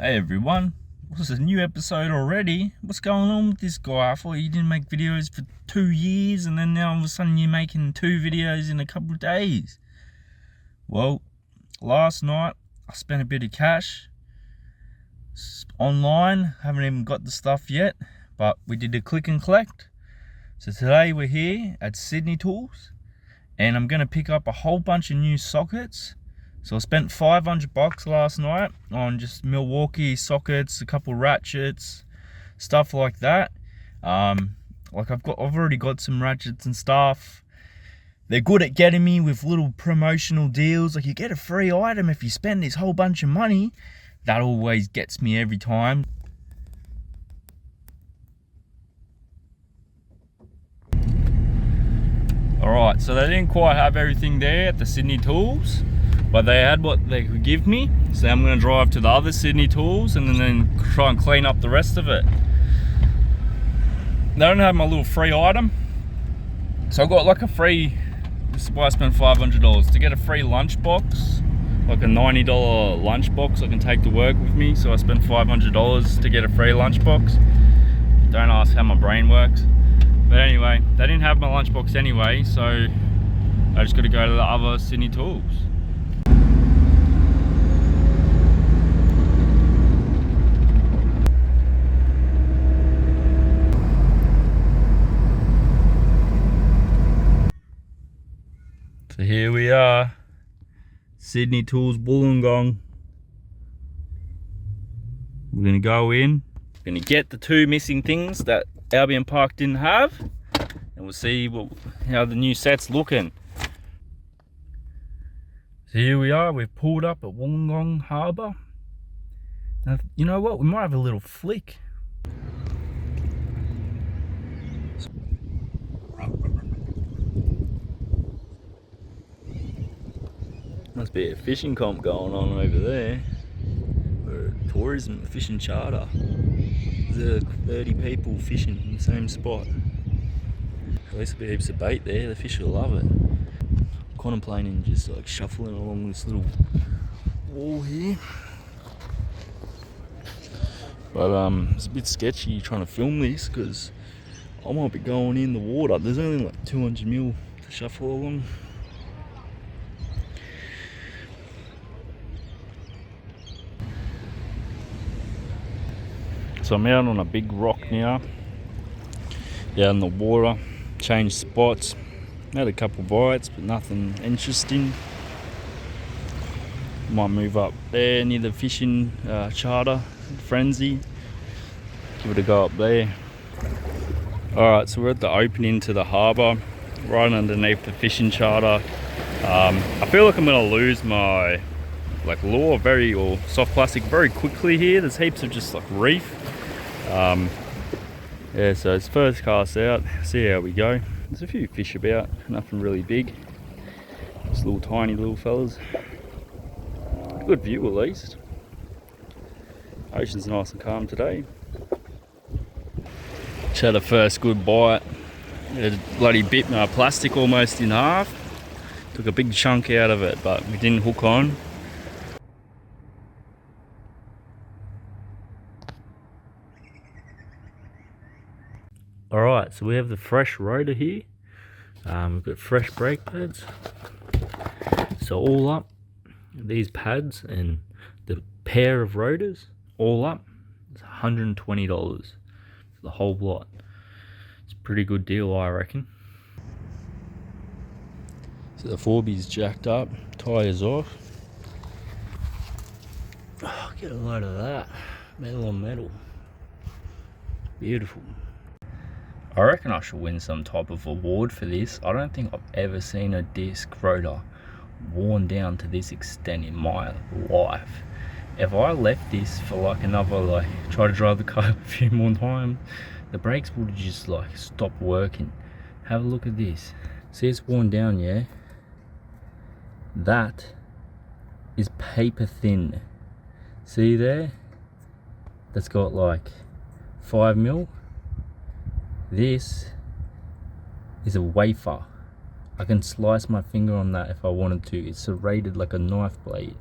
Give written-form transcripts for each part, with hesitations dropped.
Hey everyone, this is a new episode already. What's going on with this guy? I thought you didn't make videos for 2 years and then now all of a sudden you're making 2 videos in a couple of days. Well, last night I spent a bit of cash online. Haven't even got the stuff yet, but we did a click and collect. So today we're here at Sydney Tools and I'm going to pick up a whole bunch of new sockets. So I spent $500 last night on just Milwaukee sockets, a couple ratchets, stuff like that. Like I've already got some ratchets and stuff. They're good at getting me with little promotional deals. Like you get a free item if you spend this whole bunch of money. That always gets me every time. Alright, so they didn't quite have everything there at the Sydney Tools, but they had what they could give me. So I'm going to drive to the other Sydney Tools and then try and clean up the rest of it. They don't have my little free item. So I got like a free, this is why I spent $500, to get a free lunchbox, like a $90 lunchbox I can take to work with me. So I spent $500 to get a free lunchbox. Don't ask how my brain works. But anyway, they didn't have my lunchbox anyway, so I just got to go to the other Sydney Tools. So here we are, Sydney Tools Wollongong. We're gonna go in, gonna get the 2 missing things that Albion Park didn't have, and we'll see how the new set's looking. So here we are, we've pulled up at Wollongong Harbour. Now, you know what, we might have a little flick. Must be a fishing comp going on over there, or tourism, fishing charter. There's 30 people fishing in the same spot. At least there'll be heaps of bait there, the fish will love it. Contemplating just like shuffling along this little wall here. But it's a bit sketchy trying to film this because I might be going in the water. There's only like 200 mil to shuffle along. So I'm out on a big rock now, out in the water, changed spots, had a couple bites but nothing interesting. Might move up there near the fishing charter, Frenzy, give it a go up there. Alright, so we're at the opening to the harbour, right underneath the fishing charter. I feel like I'm going to lose my lure or soft plastic very quickly here. There's heaps of just like reef. Yeah, so it's first cast out, see how we go. There's a few fish about, nothing really big, just little tiny little fellas. Good view at least. Ocean's nice and calm today. Just had a first good bite. It bloody bit my plastic almost in half. Took a big chunk out of it, but we didn't hook on. Alright, so we have the fresh rotor here. We've got fresh brake pads. So all up, these pads and the pair of rotors, all up, it's $120 for the whole lot. It's a pretty good deal, I reckon. So the 4B's jacked up, tyres off. Oh, get a load of that, metal on metal. Beautiful. I reckon I should win some type of award for this. I don't think I've ever seen a disc rotor worn down to this extent in my life. If I left this for like another, try to drive the car a few more times, the brakes would just stop working. Have a look at this. See, it's worn down, yeah? That is paper thin. See there? That's got 5 mil. This is a wafer. I can slice my finger on that if I wanted to. It's serrated like a knife blade.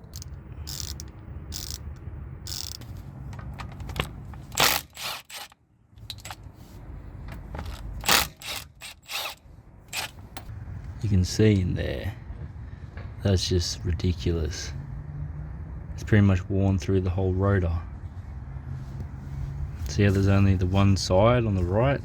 You can see in there, that's just ridiculous. It's pretty much worn through the whole rotor. See how there's only the one side on the right?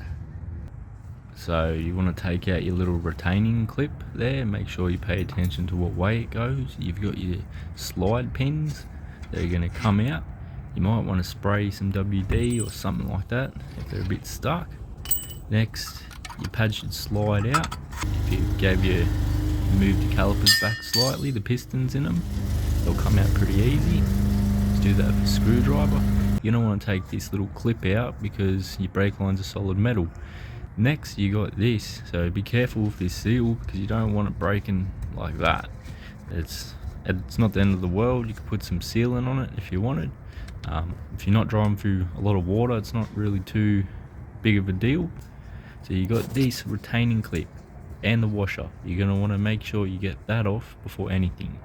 So you want to take out your little retaining clip there, make sure you pay attention to what way it goes. You've got your slide pins that are going to come out. You might want to spray some WD or something like that if they're a bit stuck. Next, your pad should slide out. If you move the calipers back slightly, the pistons in them, they'll come out pretty easy. Just do that with a screwdriver. You're going to want to take this little clip out because your brake lines are solid metal. Next, you got this, so be careful with this seal because you don't want it breaking like that. It's not the end of the world. You could put some sealant on it if you wanted. If you're not driving through a lot of water, it's not really too big of a deal. So you got this retaining clip and the washer. You're going to want to make sure you get that off before anything.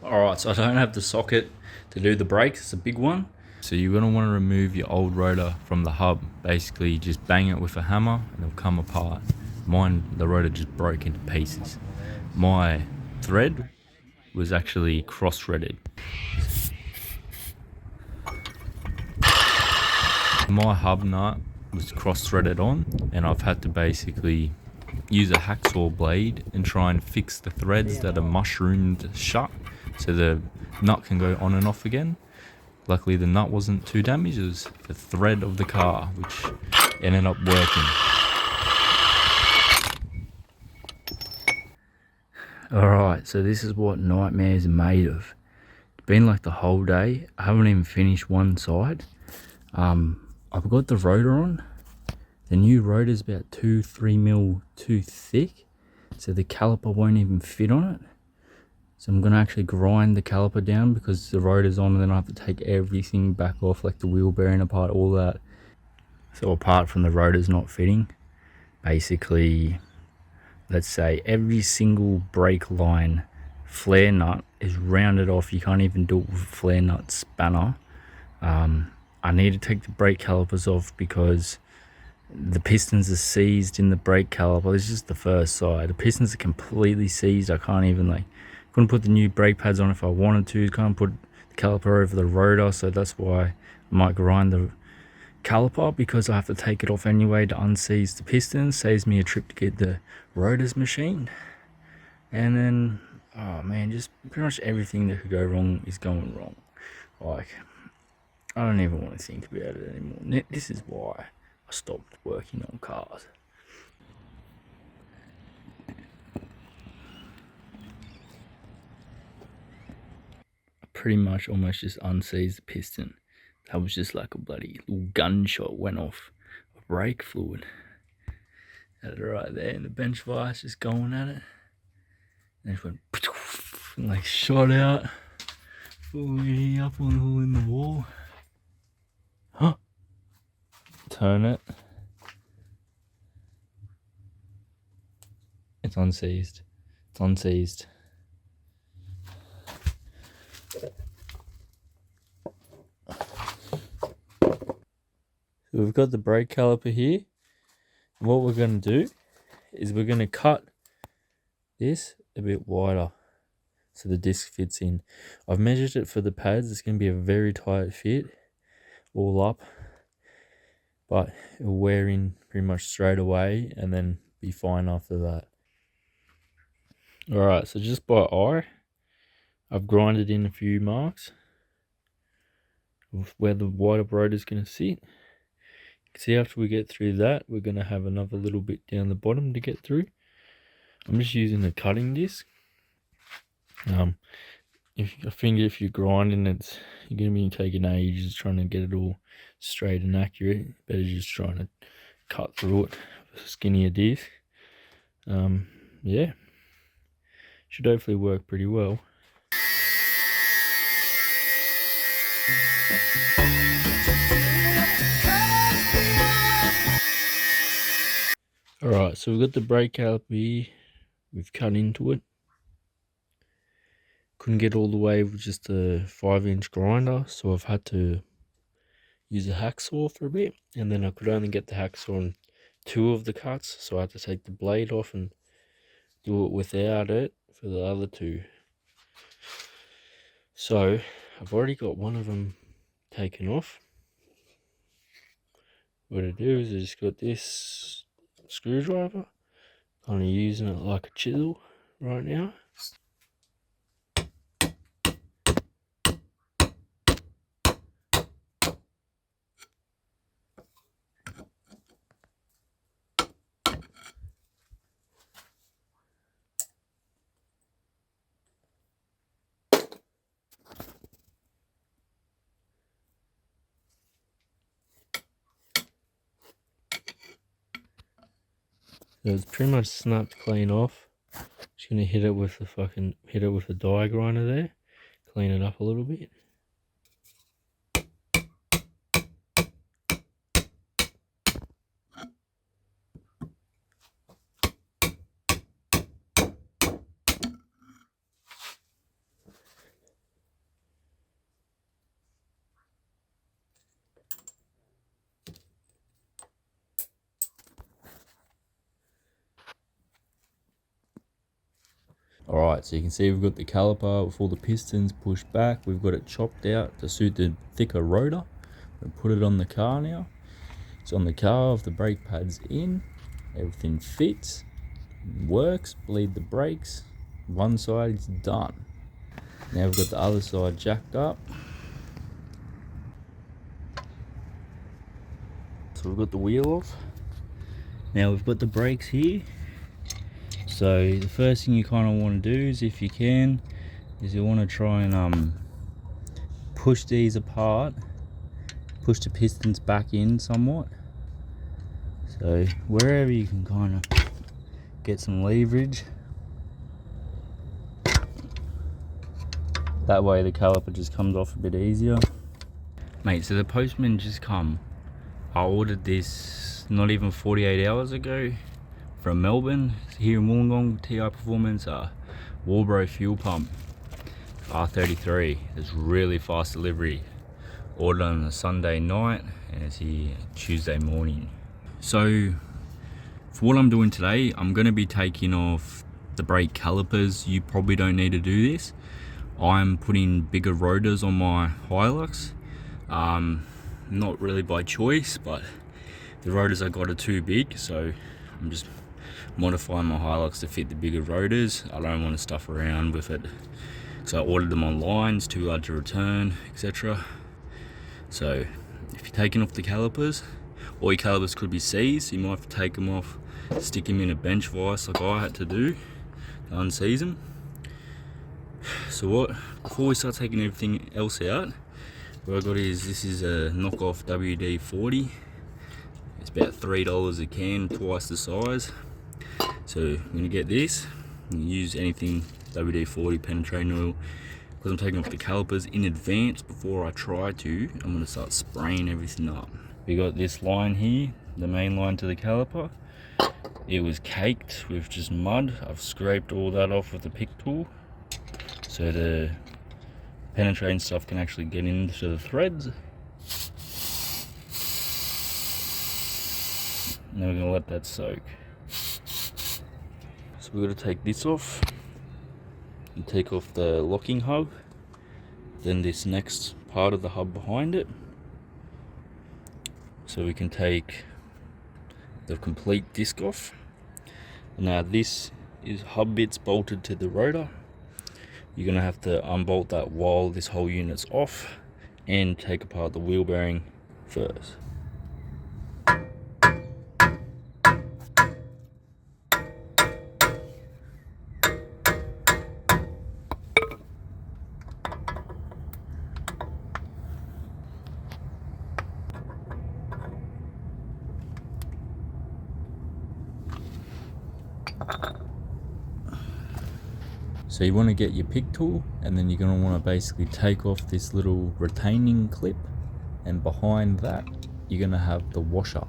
Alright, so I don't have the socket to do the brakes, it's a big one. So you're going to want to remove your old rotor from the hub. Basically just bang it with a hammer and it'll come apart. Mine, the rotor just broke into pieces. My thread was actually cross-threaded. My hub nut was cross-threaded on and I've had to basically use a hacksaw blade and try and fix the threads that are mushroomed shut so the nut can go on and off again. Luckily the nut wasn't too damaged, it was the thread of the car which ended up working. Alright, so this is what nightmares are made of. It's been like the whole day, I haven't even finished one side. I've got the rotor on. The new rotor is about 2-3 mil too thick, so the caliper won't even fit on it. So I'm going to actually grind the caliper down because the rotor's on and then I have to take everything back off, like the wheel bearing apart, all that. So apart from the rotor's not fitting, basically, let's say every single brake line flare nut is rounded off. You can't even do it with a flare nut spanner. I need to take the brake calipers off because the pistons are seized in the brake caliper. This is just the first side. The pistons are completely seized. I can't even couldn't put the new brake pads on if I wanted to. Can't put the caliper over the rotor, so that's why I might grind the caliper because I have to take it off anyway to unseize the pistons. Saves me a trip to get the rotors machined. And then, oh man, just pretty much everything that could go wrong is going wrong. I don't even want to think about it anymore. This is why I stopped working on cars. I pretty much almost just unseized the piston. That was just like a bloody little gunshot went off of brake fluid. Had it right there, and the bench vise just going at it. And it went and like shot out, fully up on the hole in the wall. Huh? Turn it. It's unseized. It's unseized. So we've got the brake caliper here. And what we're going to do is we're going to cut this a bit wider so the disc fits in. I've measured it for the pads. It's going to be a very tight fit all up, but it'll wear in pretty much straight away and then be fine after that. Alright, so just by eye, I've grinded in a few marks of where the wider rotor is going to sit. You can see after we get through that, we're going to have another little bit down the bottom to get through. I'm just using a cutting disc. If you're grinding, you're going to be taking ages trying to get it all straight and accurate. Better just trying to cut through it with a skinnier disc. Yeah, should hopefully work pretty well. Alright, so we've got the brake caliper here. We've cut into it. Couldn't get all the way with just a 5-inch grinder, so I've had to use a hacksaw for a bit, and then I could only get the hacksaw on 2 of the cuts, so I had to take the blade off and do it without it for the other two. So I've already got one of them taken off. What I do is I just got this screwdriver, kind of using it like a chisel right now. So it's pretty much snapped clean off. Just gonna hit it with the die grinder there, clean it up a little bit. Alright, so you can see we've got the caliper with all the pistons pushed back. We've got it chopped out to suit the thicker rotor. We put it on the car now. It's on the car with the brake pads in. Everything fits, works, bleed the brakes. One side is done. Now we've got the other side jacked up. So we've got the wheel off. Now we've got the brakes here. So the first thing you kind of want to do is, if you can, is you want to try and push these apart, push the pistons back in somewhat. So wherever you can kind of get some leverage, that way the caliper just comes off a bit easier. Mate, so the postman just come. I ordered this not even 48 hours ago from Melbourne, here in Wollongong. TI Performance Walbro fuel pump, R33. It's really fast delivery. Ordered on a Sunday night and it's here Tuesday morning. So for what I'm doing today, I'm going to be taking off the brake calipers. You probably don't need to do this. I'm putting bigger rotors on my Hilux. Not really by choice, but the rotors I got are too big, so I'm just modifying my Hilux to fit the bigger rotors. I don't want to stuff around with it, so I ordered them online. It's too large to return, etc. So if you're taking off the calipers, all your calipers could be seized. You might have to take them off, stick them in a bench vise like I had to do to unseize them. So before we start taking everything else out, what I got is, this is a knockoff WD-40. It's about $3 a can, twice the size. So I'm going to get this. You can use anything WD-40 penetrating oil. Because I'm taking off the calipers in advance before I try to, I'm going to start spraying everything up. We got this line here, the main line to the caliper. It was caked with just mud. I've scraped all that off with the pick tool, so the penetrating stuff can actually get into the threads. Now we're going to let that soak. So we're going to take this off and take off the locking hub, then this next part of the hub behind it, so we can take the complete disc off. Now this is hub bits bolted to the rotor. You're going to have to unbolt that while this whole unit's off and take apart the wheel bearing first. So you want to get your pick tool, and then you're going to want to basically take off this little retaining clip, and behind that you're going to have the washer.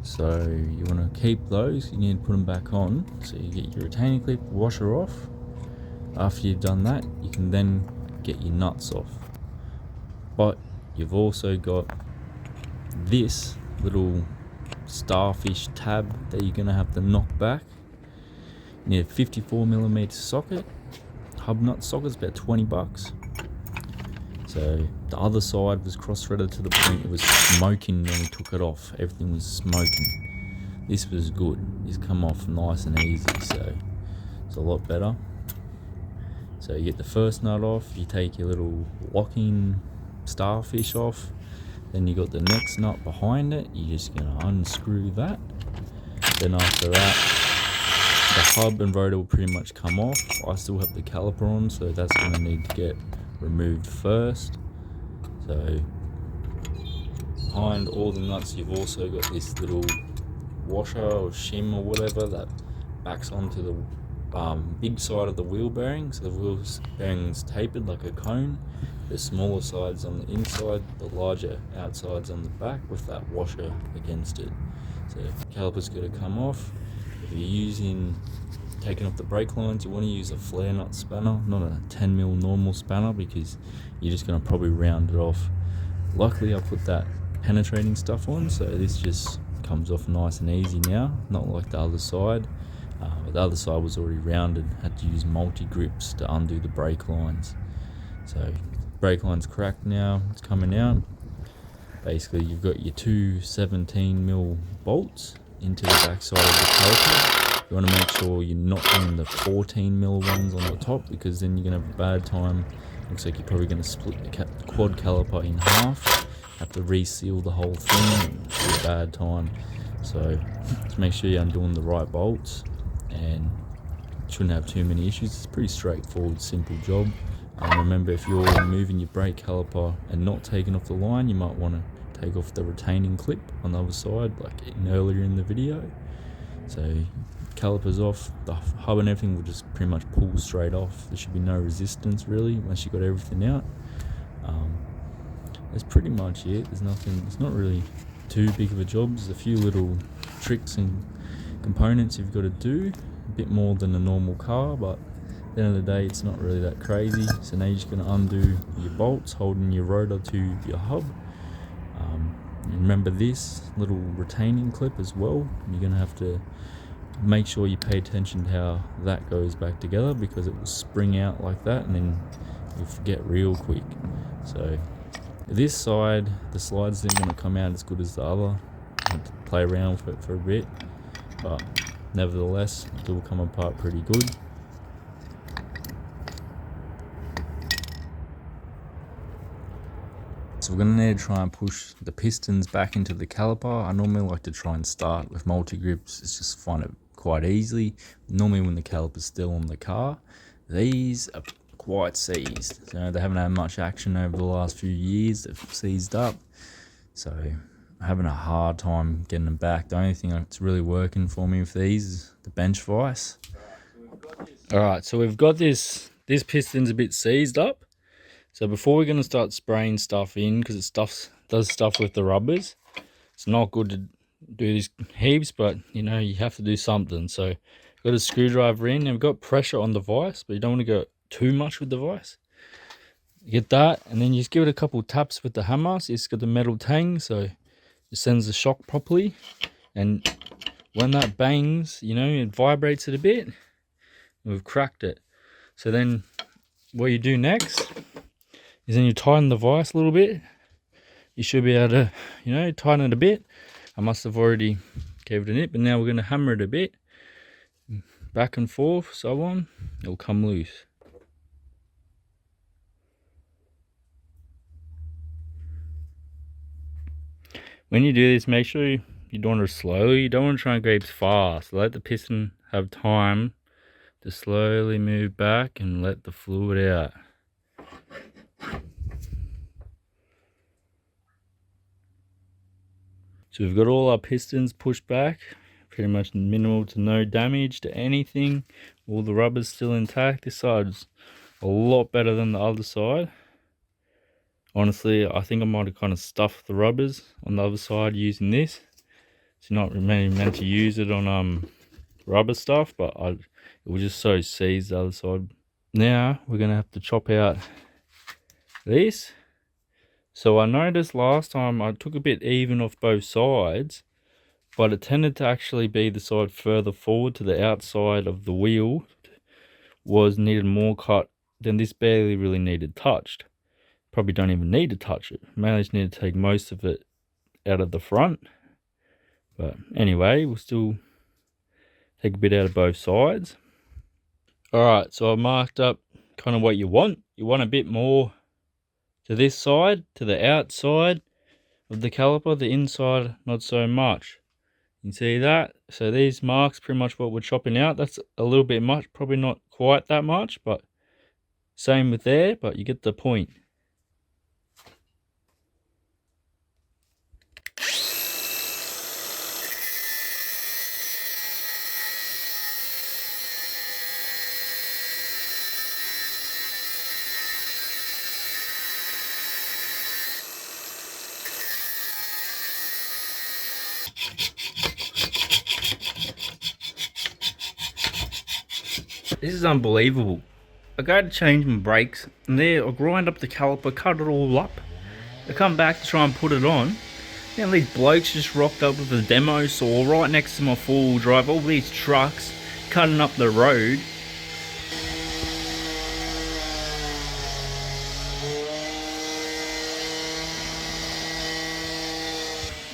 So you want to keep those, you need to put them back on. So you get your retaining clip, washer off. After you've done that, you can then get your nuts off. But you've also got this little starfish tab that you're going to have to knock back. need a 54mm socket. Hub nut socket's about 20 bucks. So the other side was cross-threaded to the point it was smoking when we took it off. Everything was smoking. This was good. It's come off nice and easy, so it's a lot better. So you get the first nut off, you take your little locking starfish off, then you got the next nut behind it, you're just gonna unscrew that. Then after that, the hub and rotor will pretty much come off. I still have the caliper on, so that's gonna need to get removed first. So behind all the nuts, you've also got this little washer or shim or whatever that backs onto the big side of the wheel bearing. So the wheel bearing's tapered like a cone. The smaller side's on the inside, the larger outside's on the back with that washer against it. So caliper's got to come off. If you're taking off the brake lines, you want to use a flare nut spanner, not a 10mm normal spanner, because you're just going to probably round it off. Luckily I put that penetrating stuff on, so this just comes off nice and easy now, not like the other side. But the other side was already rounded, had to use multi-grips to undo the brake lines. So brake line's cracked now, it's coming out. Basically you've got your two 17mm bolts into the back side of the caliper. You want to make sure you're not doing the 14mm ones on the top, because then you're going to have a bad time. Looks like you're probably going to split the quad caliper in half, have to reseal the whole thing, and it'll be a bad time. So just make sure you're undoing the right bolts, and shouldn't have too many issues. It's a pretty straightforward, simple job. Remember, if you're moving your brake caliper and not taking off the line, you might want to take off the retaining clip on the other side, like earlier in the video. So caliper's off, the hub and everything will just pretty much pull straight off. There should be no resistance really once you got everything out. That's pretty much it. There's nothing, it's not really too big of a job. There's a few little tricks and components you've got to do, a bit more than a normal car, but at the end of the day it's not really that crazy. So now you're just going to undo your bolts holding your rotor to your hub. And remember this little retaining clip as well, you're going to have to make sure you pay attention to how that goes back together, because it will spring out like that and then you'll forget real quick. So this side, the slides aren't going to come out as good as the other. I had to play around with it for a bit, but nevertheless it will come apart pretty good. So we're going to need to try and push the pistons back into the caliper. I normally like to try and start with multi-grips. It's just find it quite easily. Normally when the caliper's still on the car. These are quite seized. So they haven't had much action over the last few years. They've seized up. So I'm having a hard time getting them back. The only thing that's really working for me with these is the bench vise. Alright, so we've got this piston's a bit seized up. So before we're going to start spraying stuff in, because it does stuff with the rubbers, it's not good to do these heaps, but you know, you have to do something. So got a screwdriver in, and we've got pressure on the vise, but you don't want to go too much with the vise. You get that, and then you just give it a couple taps with the hammer. So it's got the metal tang, so it sends the shock properly. And when that bangs, you know, it vibrates it a bit. We've cracked it. So then what you do next is then you tighten the vise a little bit. You should be able to, you know, tighten it a bit. I must have already gave it a nip, but now we're going to hammer it a bit. Back and forth, so on. It'll come loose. When you do this, make sure you're doing it slowly. You don't want to try and go fast. Let the piston have time to slowly move back and let the fluid out. So we've got all our pistons pushed back, pretty much minimal to no damage to anything. All the rubber's still intact. This side's a lot better than the other side. Honestly, I think I might have kind of stuffed the rubbers on the other side using this. It's not really meant to use it on rubber stuff, but it was just so seized the other side. Now we're going to have to chop out this. So I noticed last time I took a bit even off both sides, but it tended to actually be the side further forward to the outside of the wheel needed more cut. Then this barely really needed touched. Probably don't even need to touch it. Mainly just need to take most of it out of the front. But anyway, we'll still take a bit out of both sides. Alright, so I marked up kind of what you want. You want a bit more to this side, to the outside of the caliper, the inside not so much. You can see that. So these marks, pretty much what we're chopping out. That's a little bit much, probably not quite that much, but same with there, but you get the point. This is unbelievable. I go to change my brakes, and there I grind up the caliper, cut it all up. I come back to try and put it on. Now these blokes just rocked up with a demo saw right next to my four-wheel drive. All these trucks cutting up the road.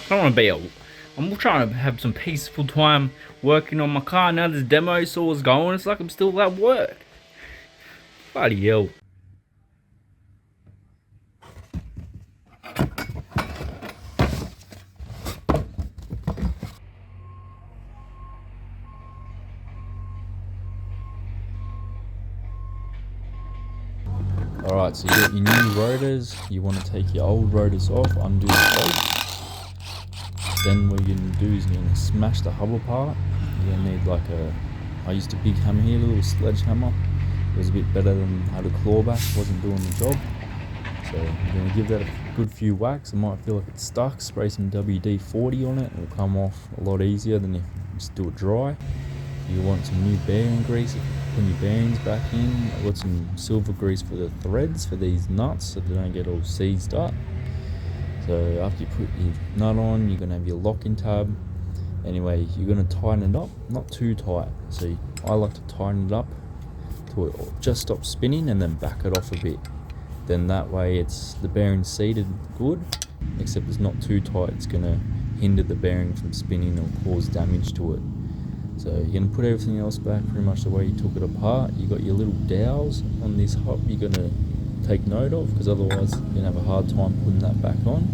I don't want to be I'm trying to have some peaceful time working on my car. Now this demo saw is going. It's like I'm still at work. Bloody hell. Alright, so you got your new rotors. You want to take your old rotors off, undo the bolts. Then what you're going to do is you're going to smash the hub apart. You're going to need like I used a big hammer here, a little sledgehammer. It was a bit better than had a clawback, wasn't doing the job. So you're going to give that a good few whacks. It might feel like it's stuck. Spray some WD-40 on it. It'll come off a lot easier than if you just do it dry. You want some new bearing grease, put your bearings back in. I've got some silver grease for the threads for these nuts so they don't get all seized up. So after you put your nut on, you're going to have your locking tab. Anyway, you're going to tighten it up, not too tight. So I like to tighten it up to it just stop spinning and then back it off a bit. Then that way it's the bearing seated good, except it's not too tight. It's going to hinder the bearing from spinning or cause damage to it. So you're going to put everything else back pretty much the way you took it apart. You got your little dowels on this hub you're going to take note of, because otherwise you're going to have a hard time putting that back on.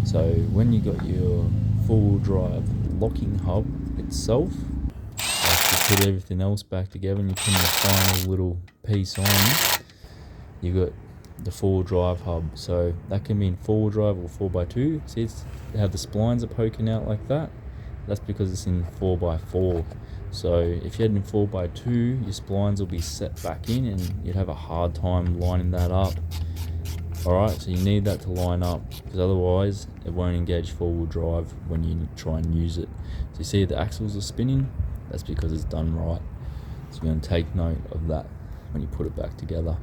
So when you got your four-wheel drive locking hub itself, after you put everything else back together and you put the final little piece on, you got the four-wheel drive hub. So that can be in four-wheel drive or 4x2. See how the splines are poking out like that? That's because it's in 4x4. So if you had it in 4x2, your splines will be set back in and you'd have a hard time lining that up. Alright, so you need that to line up, because otherwise it won't engage four-wheel drive when you try and use it. So you see the axles are spinning, that's because it's done right. So you're going to take note of that when you put it back together.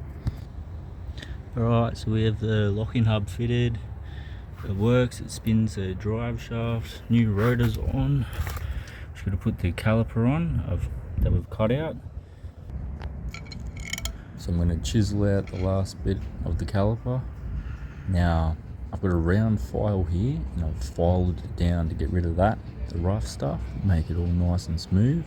Alright, so we have the locking hub fitted. It works, it spins the drive shaft, new rotors on. Just got to put the caliper on that we've cut out. So I'm going to chisel out the last bit of the caliper. Now I've got a round file here and I've filed it down to get rid of that, the rough stuff, make it all nice and smooth.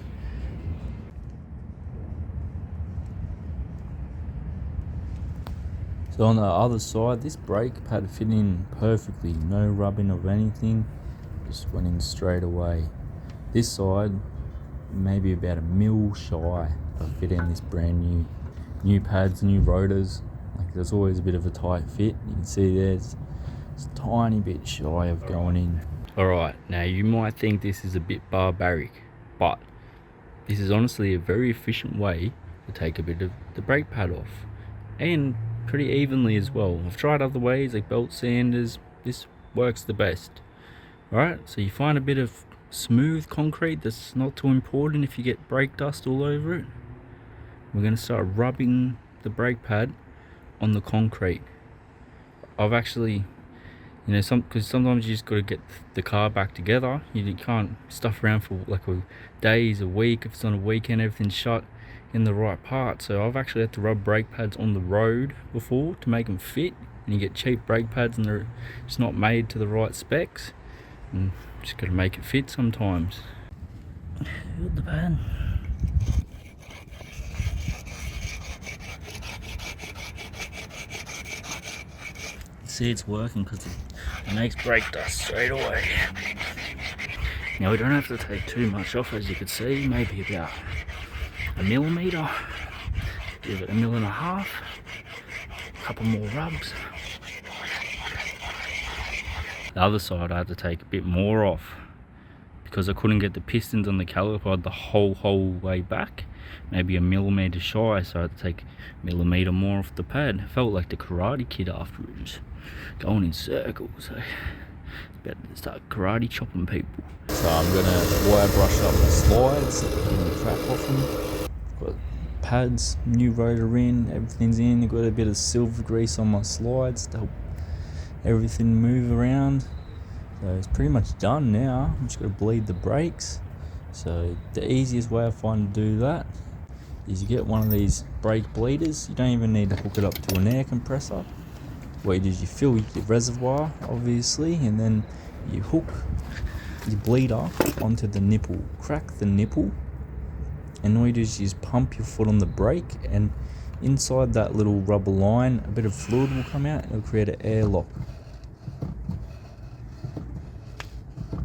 So on the other side, this brake pad fit in perfectly, no rubbing of anything, just went in straight away. This side, maybe about a mil shy of fitting this brand new pads, new rotors. Like there's always a bit of a tight fit. You can see there's a tiny bit shy of going in. Alright, now you might think this is a bit barbaric, but this is honestly a very efficient way to take a bit of the brake pad off. And pretty evenly as well. I've tried other ways like belt sanders. This works the best. Alright, so you find a bit of smooth concrete that's not too important if you get brake dust all over it. We're going to start rubbing the brake pad on the concrete. I've actually You know, because sometimes you just got to get the car back together. You can't stuff around for like days, a week. If it's on a weekend, everything's shut in the right part. So I've actually had to rub brake pads on the road before to make them fit. And you get cheap brake pads and they're just not made to the right specs. And just got to make it fit sometimes. Got the pad. See, it's working because it makes brake dust straight away. Now we don't have to take too much off, as you can see, maybe about a millimetre, give it 1.5 mil, a couple more rubs. The other side I had to take a bit more off because I couldn't get the pistons on the caliper the whole way back, maybe 1 millimetre shy, so I had to take 1 millimetre more off the pad. It felt like the Karate Kid afterwards, going in circles. So about to start karate chopping people. So I'm gonna wire brush up the slides, getting the crap off them. Got pads, new rotor in, everything's in. I've got a bit of silver grease on my slides to help everything move around. So it's pretty much done now. I'm just gonna bleed the brakes. So the easiest way I find to do that is you get one of these brake bleeders. You don't even need to hook it up to an air compressor. What you do is you fill your reservoir, obviously, and then you hook your bleeder onto the nipple, crack the nipple, and all you do is you just pump your foot on the brake, and inside that little rubber line, a bit of fluid will come out and it'll create an airlock.